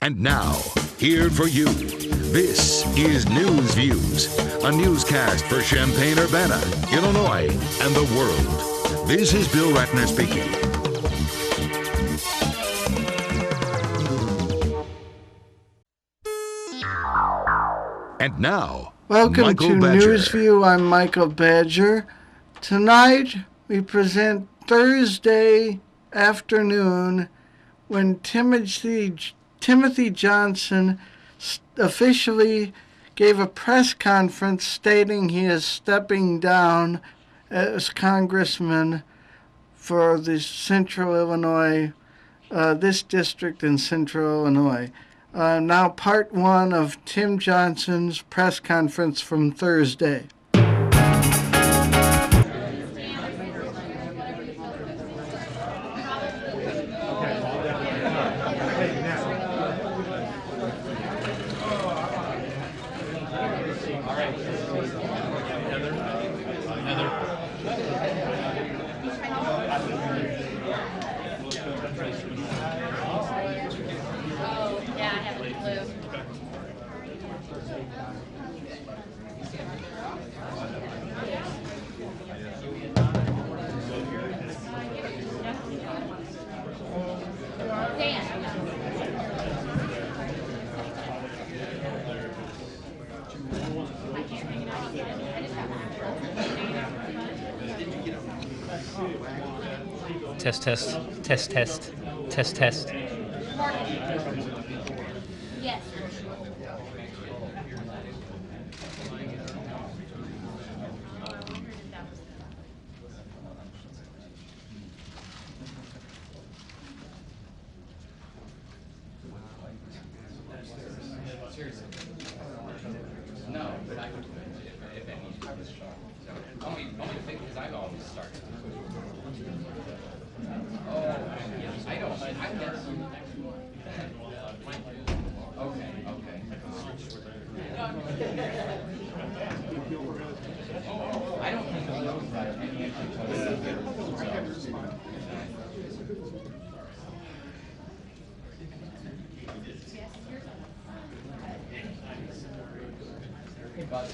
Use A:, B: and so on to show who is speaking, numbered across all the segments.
A: And now, here for you, this is News Views, a newscast for Champaign-Urbana, Illinois, and the world. This is Bill Ratner speaking. And now,
B: welcome
A: Michael
B: to
A: Badger.
B: Newsview. I'm Michael Badger. Tonight we present Thursday afternoon when Timothy Johnson officially gave a press conference stating he is stepping down as congressman for the Central Illinois, this district in Central Illinois. Now part one of Tim Johnson's press conference from Thursday.
C: Test.
D: Yes.
E: No, but I would if any. Only thing because I've always started. Oh, I don't. I guess. Okay. I don't think he knows that. But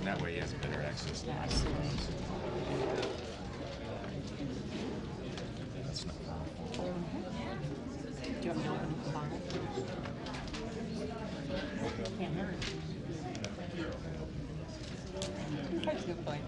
C: that way he has better access.
D: Yeah, absolutely.
C: That's not
D: Do you want me to open the bonnet? Can't hurt. That's a good point.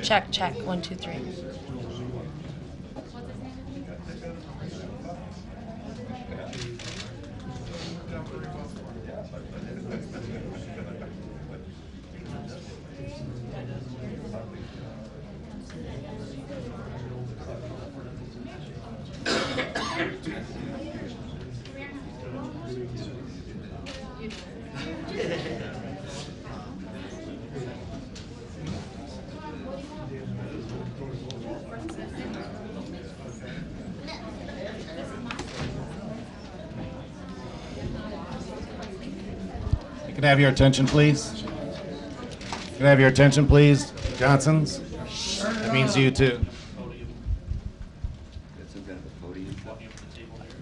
D: Check, check. 1, 2, 3.
C: Can I have your attention, please? Can I have your attention, please? Johnsons? That means you too.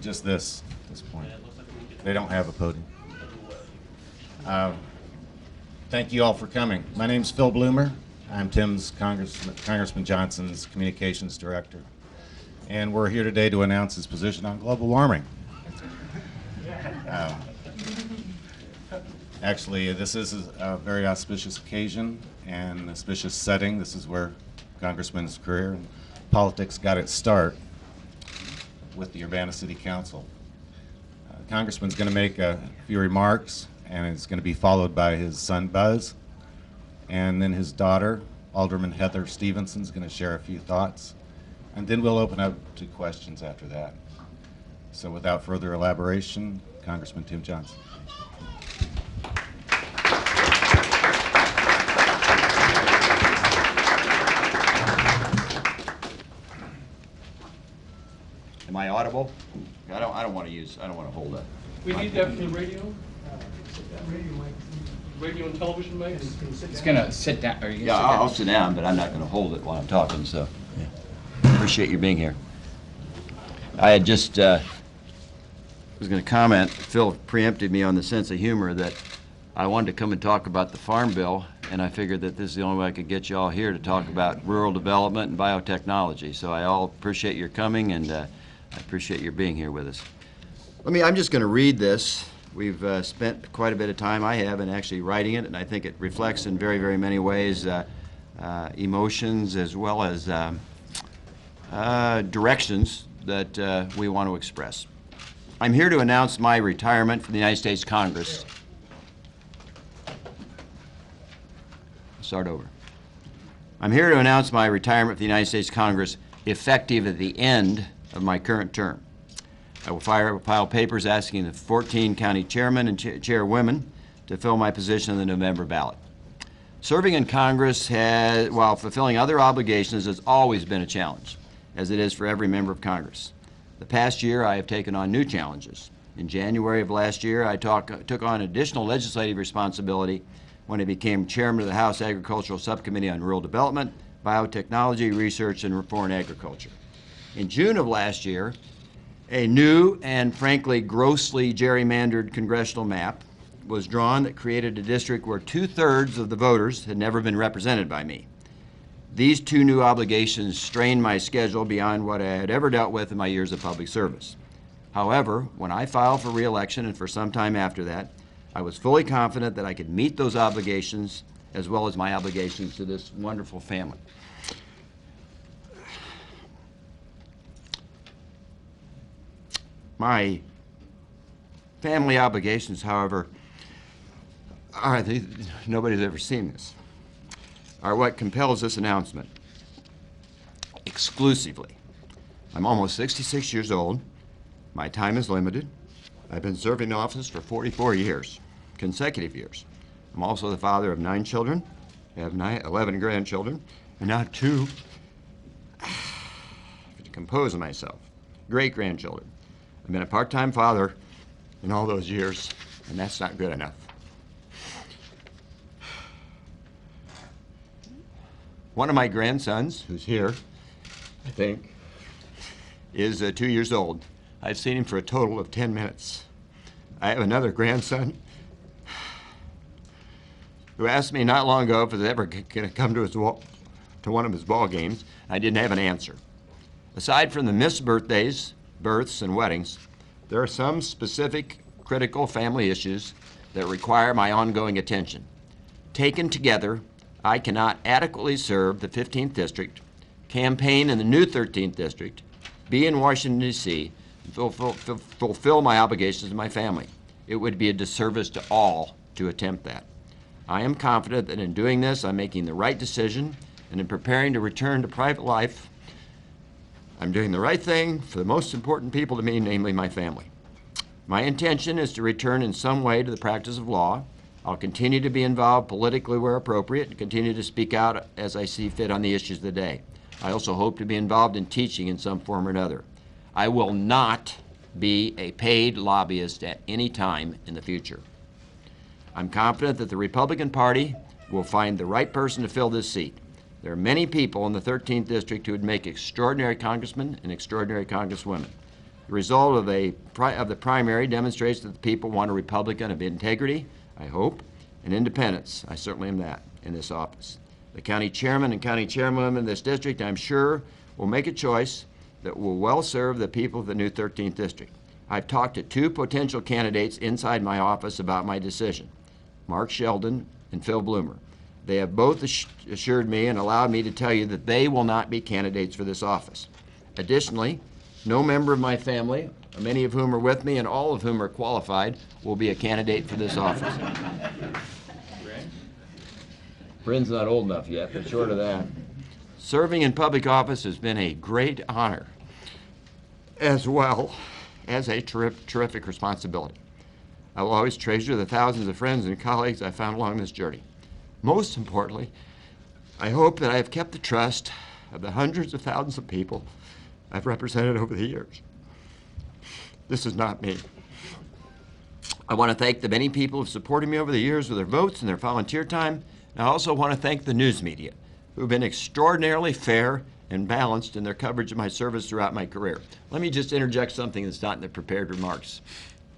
C: Just this, at this point. They don't have a podium. Thank you all for coming. My name's Phil Bloomer. I'm Tim's Congressman Johnson's Communications Director. And we're here today to announce his position on global warming. Actually, this is a very auspicious occasion and an auspicious setting. This is where Congressman's career and politics got its start with the Urbana City Council. The Congressman's going to make a few remarks, and it's going to be followed by his son, Buzz, and then his daughter, Alderman Heather Stevenson, is going to share a few thoughts, and then we'll open up to questions after that. So without further elaboration, Congressman Tim Johnson.
F: Am I audible? I don't want to hold that.
G: We need that for the radio? Radio and television mics?
E: It's gonna sit down, or you can
F: Yeah,
E: sit down.
F: I'll sit down, but I'm not going to hold it while I'm talking, so appreciate you being here. I had just was going to comment, Phil preempted me on the sense of humor that I wanted to come and talk about the Farm Bill, and I figured that this is the only way I could get you all here to talk about rural development and biotechnology. So I all appreciate your coming, and I appreciate your being here with us. I'm just going to read this. We've spent quite a bit of time, I have, in actually writing it, and I think it reflects in very, very many ways emotions as well as directions that we want to express. I'm here to announce my retirement from the United States Congress. Start over. I'm here to announce my retirement from the United States Congress effective at the end of my current term. I will file papers asking the 14 county chairmen and chairwomen to fill my position in the November ballot. Serving in Congress while fulfilling other obligations has always been a challenge, as it is for every member of Congress. The past year, I have taken on new challenges. In January of last year, I took on additional legislative responsibility when I became chairman of the House Agricultural Subcommittee on Rural Development, Biotechnology, Research, and Foreign Agriculture. In June of last year, a new and frankly grossly gerrymandered congressional map was drawn that created a district where 2/3 of the voters had never been represented by me. These two new obligations strained my schedule beyond what I had ever dealt with in my years of public service. However, when I filed for re-election and for some time after that, I was fully confident that I could meet those obligations as well as my obligations to this wonderful family. My family obligations, however, nobody's ever seen this, are what compels this announcement exclusively. I'm almost 66 years old. My time is limited. I've been serving in office for 44 years, consecutive years. I'm also the father of 9 children. I have 11 grandchildren, and now 2, to compose myself, great-grandchildren. I've been a part-time father in all those years, and that's not good enough. One of my grandsons, who's here, I think, is 2 years old. I've seen him for a total of 10 minutes. I have another grandson who asked me not long ago if I was ever going to come to one of his ball games. I didn't have an answer. Aside from the missed birthdays, births, and weddings, there are some specific critical family issues that require my ongoing attention. Taken together, I cannot adequately serve the 15th District, campaign in the new 13th District, be in Washington, D.C., and fulfill my obligations to my family. It would be a disservice to all to attempt that. I am confident that in doing this, I'm making the right decision, and in preparing to return to private life, I'm doing the right thing for the most important people to me, namely my family. My intention is to return in some way to the practice of law. I'll continue to be involved politically where appropriate and continue to speak out as I see fit on the issues of the day. I also hope to be involved in teaching in some form or another. I will not be a paid lobbyist at any time in the future. I'm confident that the Republican Party will find the right person to fill this seat. There are many people in the 13th District who would make extraordinary congressmen and extraordinary congresswomen. The result of the primary demonstrates that the people want a Republican of integrity, I hope, and independence. I certainly am that in this office. The county chairman and county chairwoman of this district, I'm sure, will make a choice that will well serve the people of the new 13th District. I've talked to 2 potential candidates inside my office about my decision, Mark Sheldon and Phil Bloomer. They have both assured me and allowed me to tell you that they will not be candidates for this office. Additionally, no member of my family, many of whom are with me and all of whom are qualified, will be a candidate for this office. Bryn's not old enough yet, but short of that. Serving in public office has been a great honor, as well as a terrific responsibility. I will always treasure the thousands of friends and colleagues I found along this journey. Most importantly, I hope that I have kept the trust of the hundreds of thousands of people I've represented over the years. This is not me. I want to thank the many people who have supported me over the years with their votes and their volunteer time. And I also want to thank the news media, who have been extraordinarily fair and balanced in their coverage of my service throughout my career. Let me just interject something that's not in the prepared remarks.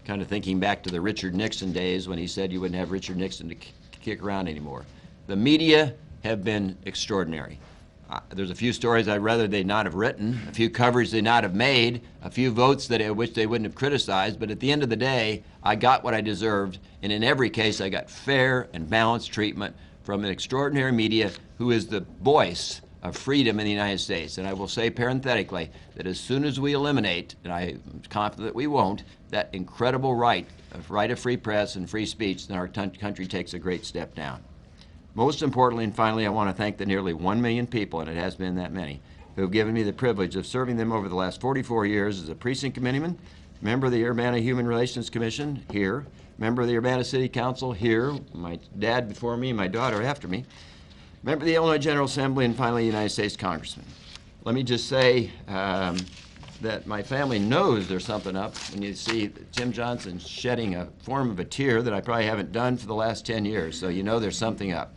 F: Kind of thinking back to the Richard Nixon days when he said you wouldn't have Richard Nixon to kick around anymore. The media have been extraordinary. There's a few stories I'd rather they not have written, a few coverage they not have made, a few votes that I wish they wouldn't have criticized, but at the end of the day, I got what I deserved, and in every case, I got fair and balanced treatment from an extraordinary media who is the voice of freedom in the United States. And I will say parenthetically that as soon as we eliminate, and I'm confident that we won't, that incredible right of free press and free speech, then our country takes a great step down. Most importantly and finally, I want to thank the nearly 1 million people, and it has been that many, who have given me the privilege of serving them over the last 44 years as a precinct committeeman, member of the Urbana Human Relations Commission here, member of the Urbana City Council here, my dad before me, my daughter after me, member of the Illinois General Assembly, and finally, United States Congressman. Let me just say that my family knows there's something up when you see Tim Johnson shedding a form of a tear that I probably haven't done for the last 10 years, so you know there's something up.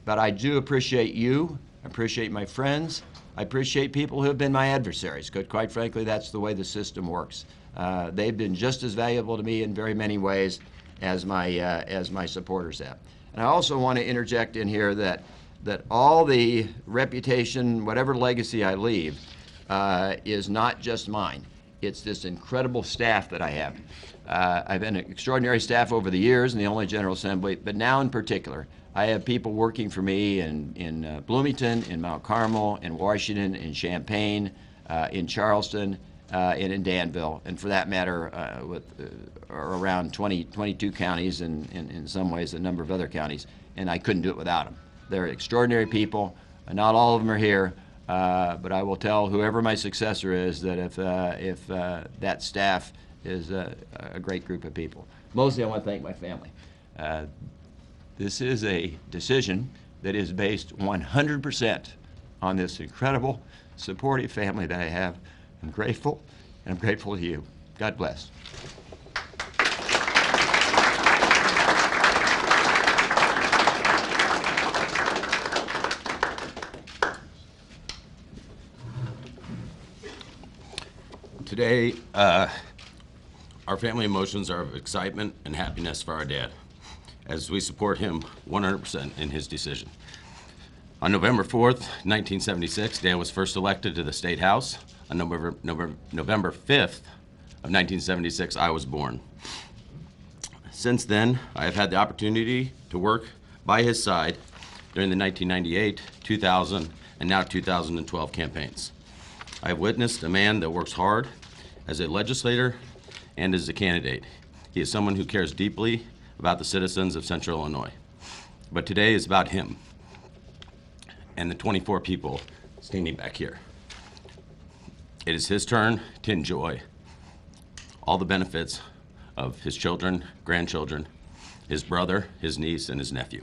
F: But I do appreciate you, I appreciate my friends, I appreciate people who have been my adversaries, because quite frankly, that's the way the system works. They've been just as valuable to me in very many ways as my supporters have. And I also want to interject in here that all the reputation, whatever legacy I leave, is not just mine. It's this incredible staff that I have. I've been an extraordinary staff over the years in the Illinois General Assembly, but now in particular, I have people working for me in Bloomington, in Mount Carmel, in Washington, in Champaign, in Charleston, and in Danville, and for that matter, around 22 counties, and in some ways a number of other counties, and I couldn't do it without them. They're extraordinary people. Not all of them are here, but I will tell whoever my successor is that if that staff is a great group of people. Mostly I want to thank my family. This is a decision that is based 100% on this incredible, supportive family that I have. I'm grateful, and I'm grateful to you. God bless.
H: Today, our family emotions are of excitement and happiness for our dad, as we support him 100% in his decision. On November 4th, 1976, Dan was first elected to the State House. On November 5th of 1976, I was born. Since then, I have had the opportunity to work by his side during the 1998, 2000, and now 2012 campaigns. I have witnessed a man that works hard as a legislator and as a candidate. He is someone who cares deeply about the citizens of Central Illinois. But today is about him and the 24 people standing back here. It is his turn to enjoy all the benefits of his children, grandchildren, his brother, his niece, and his nephew.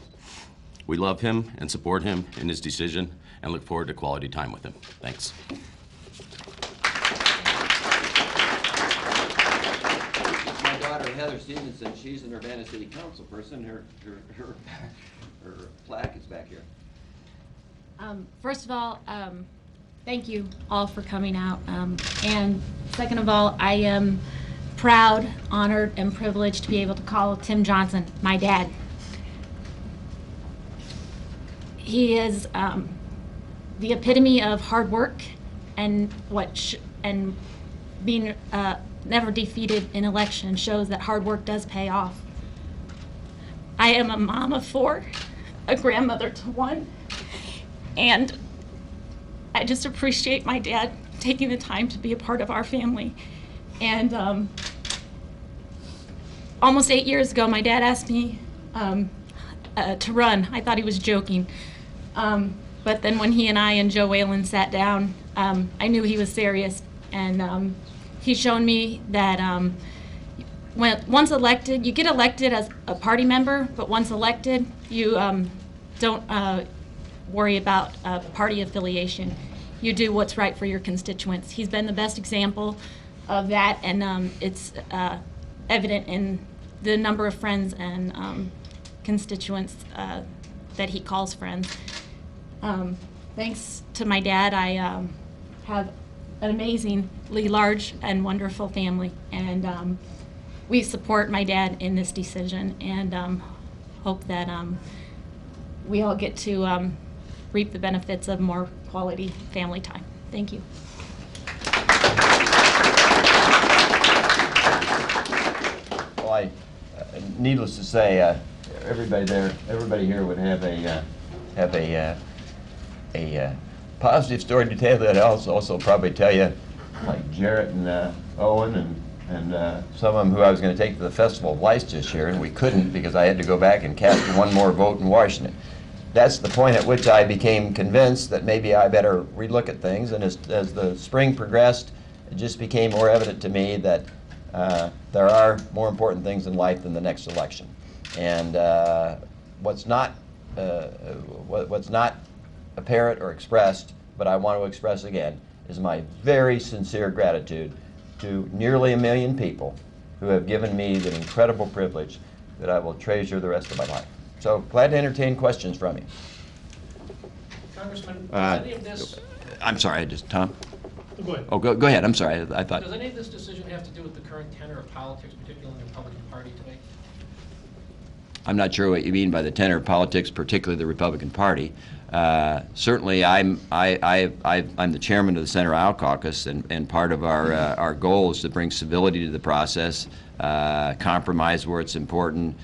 H: We love him and support him in his decision and look forward to quality time with him. Thanks.
F: My daughter, Heather Stevenson, she's an Urbana City Council person. Her plaque is back here.
I: First of all, thank you all for coming out. And second of all, I am proud, honored, and privileged to be able to call Tim Johnson my dad. He is the epitome of hard work and being never defeated in election shows that hard work does pay off. I am a mom of 4, a grandmother to 1, and I just appreciate my dad taking the time to be a part of our family. And almost 8 years ago, my dad asked me to run. I thought he was joking. But then when he and I and Joe Whalen sat down, I knew he was serious. And he's shown me that once elected, you get elected as a party member, but once elected, you don't worry about party affiliation. You do what's right for your constituents. He's been the best example of that, and it's evident in the number of friends and constituents that he calls friends. Thanks to my dad, I have an amazingly large and wonderful family, and we support my dad in this decision, and hope that we all get to reap the benefits of more quality family time. Thank you.
F: Well, needless to say, everybody here would have a positive story to tell that I'll also probably tell you, like Jarrett and Owen and some of them who I was going to take to the Festival of Lights this year, and we couldn't because I had to go back and cast one more vote in Washington. That's the point at which I became convinced that maybe I better relook at things, and as the spring progressed, it just became more evident to me that there are more important things in life than the next election. And what's not apparent or expressed, but I want to express again, is my very sincere gratitude to nearly 1 million people who have given me the incredible privilege that I will treasure the rest of my life. So glad to entertain questions from you.
G: Congressman, does any of this,
F: I'm sorry, Tom?
G: go ahead.
F: Oh, go ahead. I'm sorry. I thought.
G: Does any of this decision have to do with the current tenor of politics, particularly in the Republican Party today?
F: I'm not sure what you mean by the tenor of politics, particularly the Republican Party. Certainly, I'm the chairman of the Center Aisle Caucus, and part of our goal is to bring civility to the process, compromise where it's important,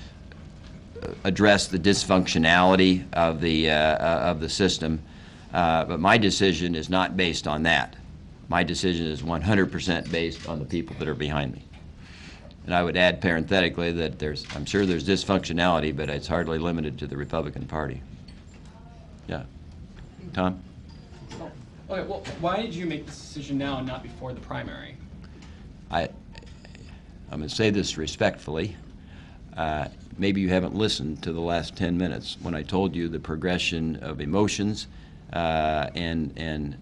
F: address the dysfunctionality of the system. But my decision is not based on that. My decision is 100% based on the people that are behind me. And I would add parenthetically that I'm sure there's dysfunctionality, but it's hardly limited to the Republican Party. Yeah. Tom?
J: Okay, well, why did you make this decision now and not before the primary?
F: I'm going to say this respectfully. Maybe you haven't listened to the last 10 minutes when I told you the progression of emotions and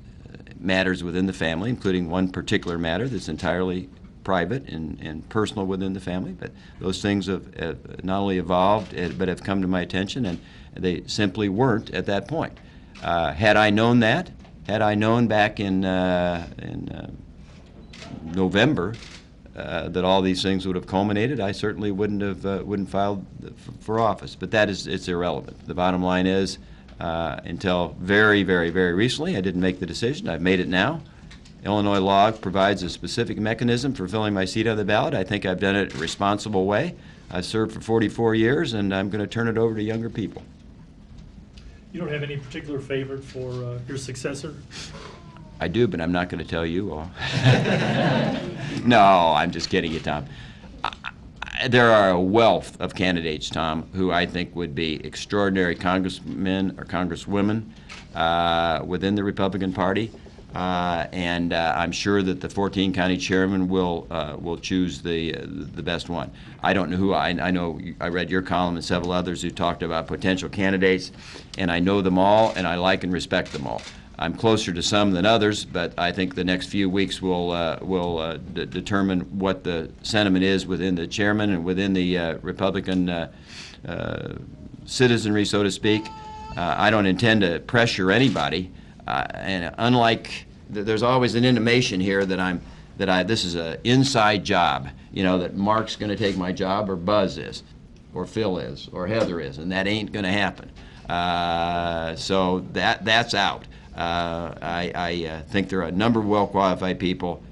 F: matters within the family, including one particular matter that's entirely private and personal within the family. But those things have not only evolved, but have come to my attention, and they simply weren't at that point. Had I known that, had I known back in November that all these things would have culminated, I certainly wouldn't filed for office. But it's irrelevant. The bottom line is, until very, very, very recently, I didn't make the decision. I've made it now. Illinois law provides a specific mechanism for filling my seat on the ballot. I think I've done it in a responsible way. I've served for 44 years, and I'm going to turn it over to younger people.
G: You don't have any particular favorite for your successor?
F: I do, but I'm not going to tell you all. No, I'm just kidding you, Tom. There are a wealth of candidates, Tom, who I think would be extraordinary congressmen or congresswomen within the Republican Party. And I'm sure that the 14 county chairman will choose the best one. I don't know who. I know I read your column and several others who talked about potential candidates, and I know them all, and I like and respect them all. I'm closer to some than others, but I think the next few weeks will determine what the sentiment is within the chairman and within the Republican citizenry, so to speak. I don't intend to pressure anybody. And unlike, there's always an intimation here that this is an inside job, that Mark's going to take my job, or Buzz is, or Phil is, or Heather is, and that ain't going to happen. So that's out. I think there are a number of well-qualified people.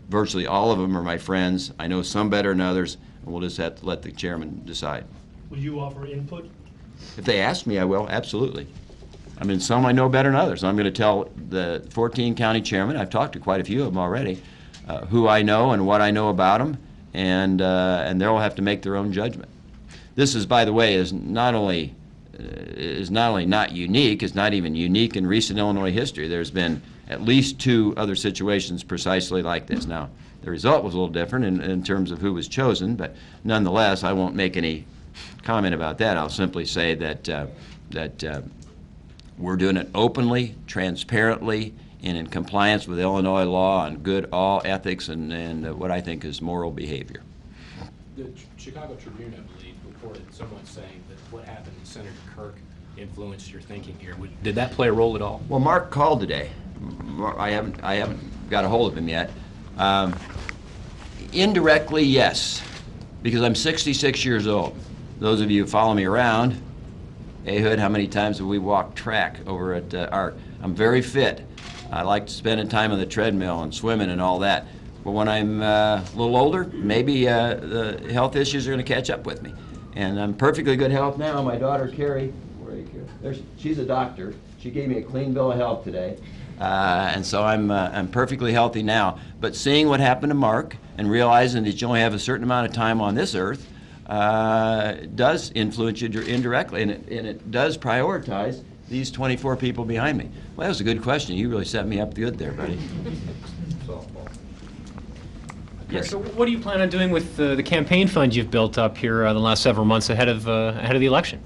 F: Virtually all of them are my friends. I know some better than others, and we'll just have to let the chairman decide.
G: Will you offer input?
F: If they ask me, I will, absolutely. I mean, some I know better than others. I'm going to tell the 14 county chairmen, I've talked to quite a few of them already, who I know and what I know about them, and they'll have to make their own judgment. This is, by the way, is not only not unique, it's not even unique in recent Illinois history. There's been at least 2 other situations precisely like this. Now, the result was a little different in terms of who was chosen, but nonetheless, I won't make any comment about that. I'll simply say that we're doing it openly, transparently, and in compliance with Illinois law on good all ethics and what I think is moral behavior.
K: The Chicago Tribune, I believe, reported someone saying that what happened to Senator Kirk influenced your thinking here. Did that play a role at all?
F: Well, Mark called today. I haven't got a hold of him yet. Indirectly, yes, because I'm 66 years old. Those of you who follow me around Ehud, how many times have we walked track over at ARC? I'm very fit. I like spending time on the treadmill and swimming and all that. But when I'm a little older, maybe the health issues are going to catch up with me. And I'm perfectly good health now. My daughter, Carrie, where are you, Carrie? She's a doctor. She gave me a clean bill of health today. And so I'm perfectly healthy now. But seeing what happened to Mark and realizing that you only have a certain amount of time on this earth does influence you indirectly, and it does prioritize these 24 people behind me. Well, that was a good question. You really set me up good there, buddy.
J: Yeah, so what do you plan on doing with the campaign fund you've built up here the last several months ahead of the election?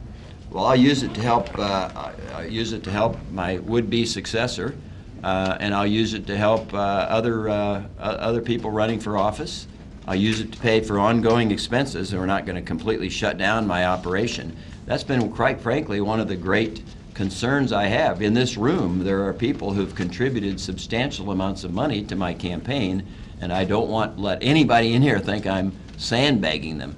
F: Well, I'll use it to help. I'll use it to help my would-be successor, and I'll use it to help other people running for office. I'll use it to pay for ongoing expenses, and we're not going to completely shut down my operation. That's been, quite frankly, one of the great concerns I have. In this room, there are people who've contributed substantial amounts of money to my campaign, and I don't want to let anybody in here think I'm sandbagging them.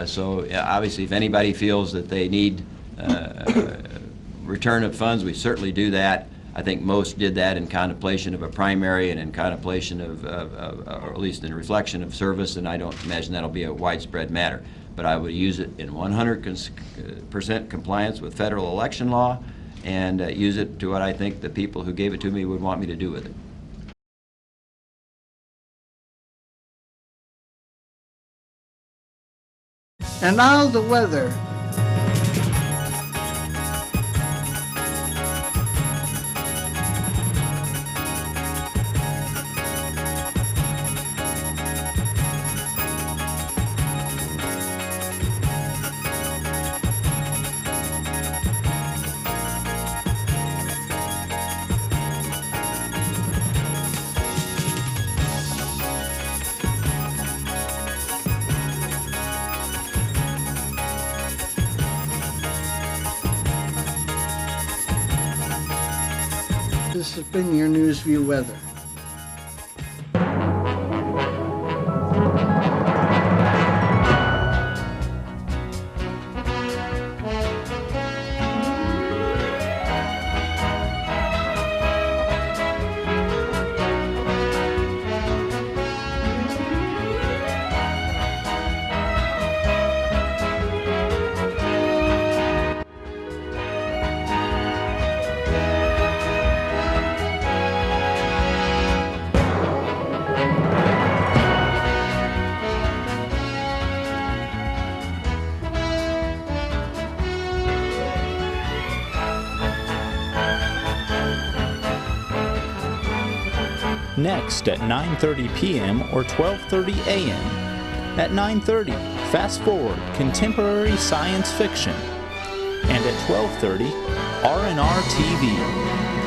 F: So obviously, if anybody feels that they need return of funds, we certainly do that. I think most did that in contemplation of a primary and in contemplation or at least in reflection of service, and I don't imagine that'll be a widespread matter. But I would use it in 100% compliance with federal election law, and use it to what I think the people who gave it to me would want me to do with it.
B: And now the weather. This has been your Newsview weather.
L: Next at 9:30 p.m. or 12:30 a.m. At 9:30, Fast Forward Contemporary Science Fiction. And at 12:30, R&R TV.